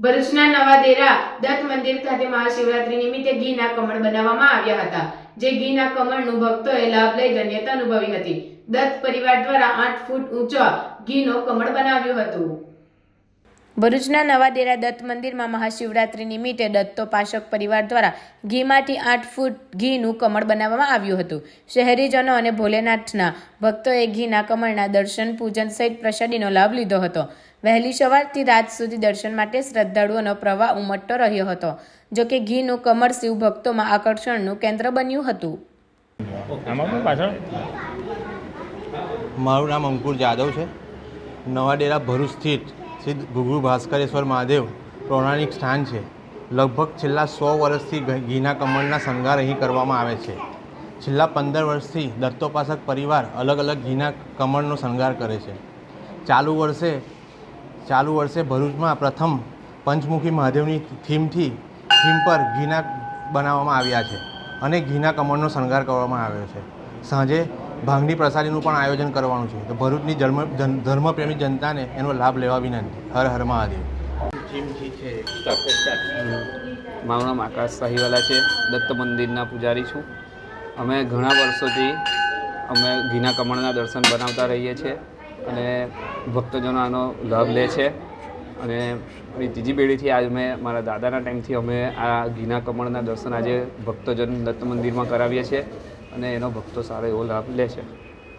ભરૂચના નવા દેરા દત્ત મંદિર ખાતે મહાશિવરાત્રી નિમિત્તે ઘીના કમળ બનાવવામાં આવ્યા હતા, જે ઘીના કમળનું ભક્તોએ લાભ લઈ ધન્યતા અનુભવી હતી. દત્ત પરિવાર દ્વારા 8 ફૂટ ઊંચો ઘીનો કમળ બનાવ્યું હતું. ભરૂચના નવા દેરા દત્ત મંદિરમાં મહાશિવરાત્રી નિમિત્તે દત્તોપાસક પરિવાર દ્વારા ઘીમાંથી 8 ફૂટ ઘીનું કમળ બનાવવામાં આવ્યું હતું. શહેરીજનો અને ભોલેનાથના ભક્તોએ ઘીના કમળના દર્શન, પૂજન સહિત પ્રસાદીનો લાભ લીધો હતો. વહેલી સવારથી રાત સુધી દર્શન માટે શ્રદ્ધાળુઓનો પ્રવાહ ઉમટતો રહ્યો હતો. જોકે ઘીનું કમળ શિવ ભક્તોમાં આકર્ષણનું કેન્દ્ર બન્યું હતું. મારું નામ અંકુર જાદવ છે. નવા ડેરા ભરૂચ સ્થિત સિદ્ધ ભૃગુ ભાસ્કરેશ્વર મહાદેવ પૌરાણિક સ્થાન છે. લગભગ છેલ્લા 100 વર્ષથી ઘીના કમળના શણગાર અહીં કરવામાં આવે છે. છેલ્લા 15 વર્ષથી દત્તોપાસક પરિવાર અલગ અલગ ઘીના કમળનો શણગાર કરે છે. ચાલુ વર્ષે ભરૂચમાં પ્રથમ પંચમુખી મહાદેવની થીમ પર ઘીના બનાવવામાં આવ્યા છે અને ઘીના કમળનો શણગાર કરવામાં આવ્યો છે. સાંજે ભાંગની પ્રસાદીનું પણ આયોજન કરવાનું છે. તો ભરૂચની ધર્મપ્રેમી જનતાને એનો લાભ લેવા વિનંતી. હર હર મહાદેવ. મારું નામ આકાશ સાહીવાલા છે. દત્ત મંદિરના પૂજારી છું. અમે ઘણા વર્ષોથી ઘીના કમળના દર્શન બનાવતા રહીએ છીએ અને ભક્તજનો આનો લાભ લે છે. અને ત્રીજી પેઢીથી આજે મારા દાદાના ટાઈમથી અમે આ ઘીના કમળના દર્શન આજે ભક્તજન દત્ત મંદિરમાં કરાવીએ છીએ અને એનો ભક્તો સારો એવો લાભ લે છે.